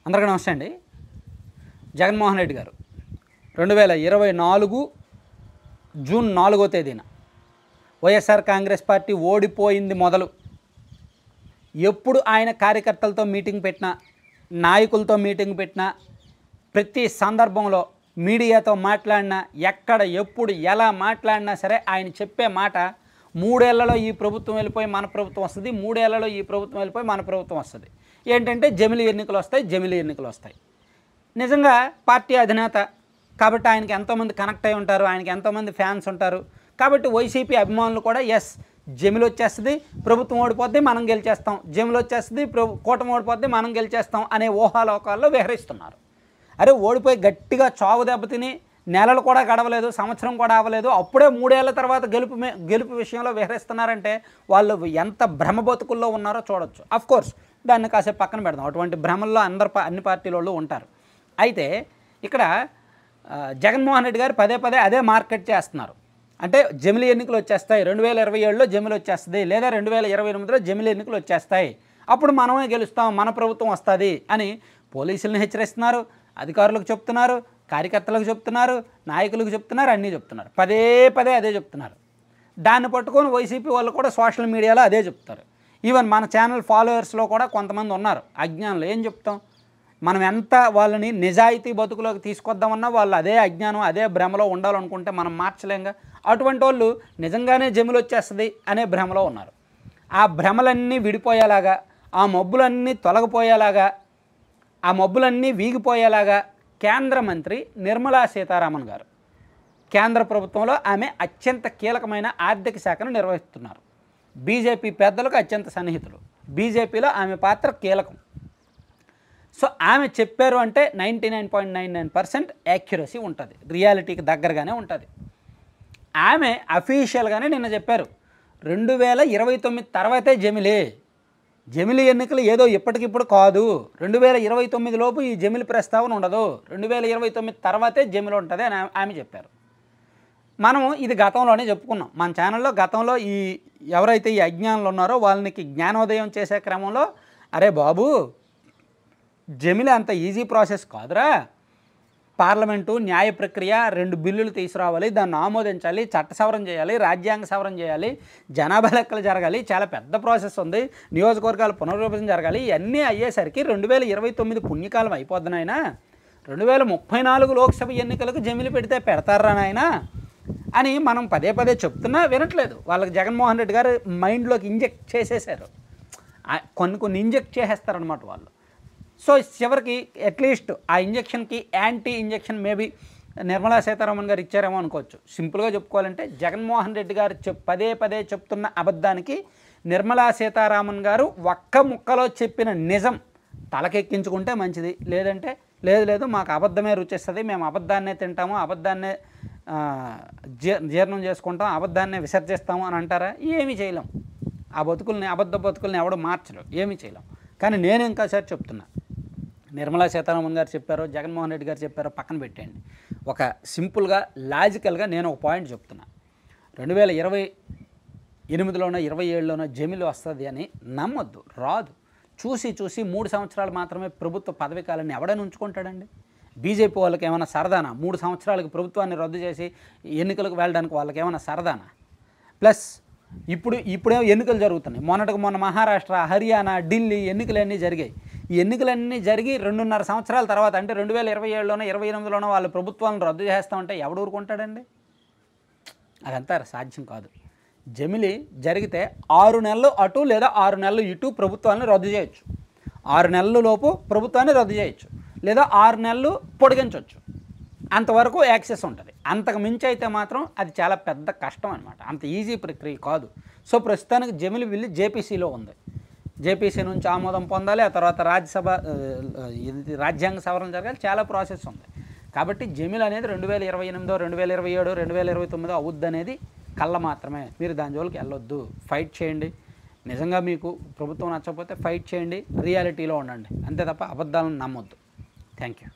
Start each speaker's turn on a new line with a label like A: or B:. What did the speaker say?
A: అందరికీ నమస్తే అండి. జగన్మోహన్ రెడ్డి గారు 2024 జూన్ 4వ తేదీన వైఎస్ఆర్ కాంగ్రెస్ పార్టీ ఓడిపోయింది మొదలు ఎప్పుడు ఆయన కార్యకర్తలతో మీటింగ్ పెట్టినా, నాయకులతో మీటింగ్ పెట్టినా, ప్రతి సందర్భంలో మీడియాతో మాట్లాడినా, ఎక్కడ ఎప్పుడు ఎలా మాట్లాడినా సరే ఆయన చెప్పే మాట 3 ఏళ్లలో ఈ ప్రభుత్వం వెళ్ళిపోయి మన ప్రభుత్వం వస్తుంది, 3 ఏళ్లలో ఈ ప్రభుత్వం వెళ్ళిపోయి మన ప్రభుత్వం వస్తుంది. ఏంటంటే జమిలి ఎన్నికలు వస్తాయి. నిజంగా పార్టీ అధినేత కాబట్టి ఆయనకి ఎంతోమంది కనెక్ట్ అయి ఉంటారు, ఆయనకి ఎంతోమంది ఫ్యాన్స్ ఉంటారు. కాబట్టి వైసీపీ అభిమానులు కూడా ఎస్ జమిలి వచ్చేస్తుంది, ప్రభుత్వం ఓడిపోద్ది, మనం గెలిచేస్తాం, జమిలి వచ్చేస్తుంది, కూటమి ఓడిపోద్ది, మనం గెలిచేస్తాం అనే ఊహాలోకాల్లో విహరిస్తున్నారు. అరే ఓడిపోయి గట్టిగా చావు దెబ్బతిని నెలలు కూడా గడవలేదు, సంవత్సరం కూడా అవ్వలేదు, అప్పుడే 3 ఏళ్ల తర్వాత గెలుపు విషయంలో విహరిస్తున్నారంటే వాళ్ళు ఎంత భ్రమ బతుకుల్లో ఉన్నారో చూడొచ్చు. అఫ్కోర్స్ దాన్ని కాసేపు పక్కన పెడదాం, అటువంటి భ్రమల్లో అన్ని పార్టీల వాళ్ళు ఉంటారు. అయితే ఇక్కడ జగన్మోహన్ రెడ్డి గారు పదే అదే మార్కెట్ చేస్తున్నారు. అంటే జమిలి ఎన్నికలు వచ్చేస్తాయి, 2027లో జమిలి వచ్చేస్తుంది, లేదా 2028లో జమిలి ఎన్నికలు వచ్చేస్తాయి, అప్పుడు మనమే గెలుస్తాం, మన ప్రభుత్వం వస్తుంది అని పోలీసులను హెచ్చరిస్తున్నారు, అధికారులకు చెప్తున్నారు, కార్యకర్తలకు చెప్తున్నారు, నాయకులకు చెప్తున్నారు, అన్నీ చెప్తున్నారు. పదే అదే చెప్తున్నారు. దాన్ని పట్టుకొని వైసీపీ వాళ్ళు కూడా సోషల్ మీడియాలో అదే చెప్తారు. ఈవెన్ మన ఛానల్ ఫాలోవర్స్లో కూడా కొంతమంది ఉన్నారు అజ్ఞానులు. ఏం చెప్తాం, మనం ఎంత వాళ్ళని నిజాయితీ బతుకులోకి తీసుకొద్దామన్నా వాళ్ళు అదే అజ్ఞానం, అదే భ్రమలో ఉండాలనుకుంటే మనం మార్చలేంగా. అటువంటి వాళ్ళు నిజంగానే జమిలి వచ్చేస్తుంది అనే భ్రమలో ఉన్నారు. ఆ భ్రమలన్నీ విడిపోయేలాగా, ఆ మబ్బులన్నీ తొలగిపోయేలాగా, ఆ మబ్బులన్నీ వీగిపోయేలాగా కేంద్ర మంత్రి నిర్మలా సీతారామన్ గారు కేంద్ర ప్రభుత్వంలో ఆమె అత్యంత కీలకమైన ఆర్థిక శాఖను నిర్వహిస్తున్నారు. బీజేపీ పెద్దలకు అత్యంత సన్నిహితులు, బీజేపీలో ఆమె పాత్ర కీలకం. సో ఆమె చెప్పారు అంటే 99.99% యాక్యురసీ ఉంటుంది, రియాలిటీకి దగ్గరగానే ఉంటుంది. ఆమె అఫీషియల్గానే నిన్న చెప్పారు 2029 తర్వాతే జమిలి ఎన్నికలు ఏదో ఇప్పటికిప్పుడు కాదు, 2029 లోపు ఈ జమిలి ప్రస్తావన ఉండదు, 2029 తర్వాతే జమిలి ఉంటుంది అని ఆమె చెప్పారు. మనం ఇది గతంలోనే చెప్పుకున్నాం మన ఛానల్లో. గతంలో ఎవరైతే ఈ అజ్ఞానులు ఉన్నారో వాళ్ళకి జ్ఞానోదయం చేసే క్రమంలో, అరే బాబు జమిలి అంత ఈజీ ప్రాసెస్ కాదురా, పార్లమెంటు న్యాయ ప్రక్రియ, 2 బిల్లులు తీసుకురావాలి, దాన్ని ఆమోదించాలి, చట్ట సవరణ చేయాలి, రాజ్యాంగ సవరణ చేయాలి, జనాభా లెక్కలు జరగాలి, చాలా పెద్ద ప్రాసెస్ ఉంది, నియోజకవర్గాల పునర్విభజన జరగాలి, ఇవన్నీ అయ్యేసరికి 2029 పుణ్యకాలం అయిపోద్ది నాయన, 2034 లోక్సభ ఎన్నికలకు జమిలి పెడితే పెడతారా నాయన అని మనం పదే చెప్తున్నా వినట్లేదు. వాళ్ళకి జగన్మోహన్ రెడ్డి గారు మైండ్లోకి ఇంజెక్ట్ చేసేసారు, కొన్ని ఇంజెక్ట్ చేసేస్తారనమాట వాళ్ళు. సో చివరికి అట్లీస్ట్ ఆ ఇంజెక్షన్కి anti injection maybe Nirmala Sitharaman garu ఇచ్చారేమో అనుకోవచ్చు. సింపుల్గా చెప్పుకోవాలంటే జగన్మోహన్ రెడ్డి గారు పదే చెప్తున్న అబద్ధానికి నిర్మలా సీతారామన్ గారు ఒక్క ముక్కలో చెప్పిన నిజం తలకెక్కించుకుంటే మంచిది, లేదంటే లేదు మాకు అబద్ధమే రుచిస్తుంది, మేము అబద్ధాన్నే తింటాము, అబద్ధాన్నే జీర్ణం చేసుకుంటాం, అబద్ధాన్నే విసర్జిస్తాము అని అంటారా? ఏమీ చేయలేం. ఆ అబద్ధ బతుకుల్ని ఎవడో మార్చరు, ఏమీ చేయలేం. కానీ నేను ఇంకోసారి చెప్తున్నా, నిర్మలా సీతారామన్ గారు చెప్పారో జగన్మోహన్ రెడ్డి గారు చెప్పారో పక్కన పెట్టండి, ఒక సింపుల్గా లాజికల్గా నేను ఒక పాయింట్ చెప్తున్నా. 2028లోనో 27లోనో జమిలి వస్తుంది అని నమ్మొద్దు, రాదు. చూసి 3 సంవత్సరాలు మాత్రమే ప్రభుత్వ పదవీకాలాన్ని ఎవడైనా ఉంచుకుంటాడండి? బీజేపీ వాళ్ళకి ఏమైనా సరదానా 3 సంవత్సరాలకు ప్రభుత్వాన్ని రద్దు చేసి ఎన్నికలకు వెళ్ళడానికి? వాళ్ళకి ఏమైనా సరదానా? ప్లస్ ఇప్పుడే ఎన్నికలు జరుగుతున్నాయి. మొన్న మహారాష్ట్ర, హర్యానా, ఢిల్లీ ఎన్నికలన్నీ జరిగాయి. ఈ ఎన్నికలన్నీ జరిగి 2.5 సంవత్సరాల తర్వాత, అంటే 2027లోనో 28లోనో వాళ్ళు ప్రభుత్వాలను రద్దు చేస్తామంటే ఎవడు ఊరుకుంటాడండి? అదంతా సాధ్యం కాదు. జమిలి జరిగితే 6 నెలలు అటు లేదా 6 నెలలు ఇటు ప్రభుత్వాన్ని రద్దు చేయొచ్చు, 6 నెలల లోపు ప్రభుత్వాన్ని రద్దు చేయొచ్చు, లేదా 6 నెలలు పొడిగించవచ్చు. అంతవరకు యాక్సెస్ ఉంటుంది. అంతకు మించి అయితే మాత్రం అది చాలా పెద్ద కష్టం అనమాట, అంత ఈజీ ప్రక్రియ కాదు. సో ప్రస్తుతానికి జమిలి బిల్లు జేపీసీలో ఉంది. జేపీసీ నుంచి ఆమోదం పొందాలి, ఆ తర్వాత రాజ్యాంగ సవరణ జరగాలి, చాలా ప్రాసెస్ ఉంది. కాబట్టి జమిలి అనేది 2028, 2027, 2029 అవుద్ది అనేది కళ్ళ మాత్రమే. మీరు దాని జోలికి వెళ్ళొద్దు, ఫైట్ చేయండి. నిజంగా మీకు ప్రభుత్వం నచ్చకపోతే ఫైట్ చేయండి, రియాలిటీలో ఉండండి, అంతే తప్ప అబద్ధాలను నమ్మొద్దు. Thank you.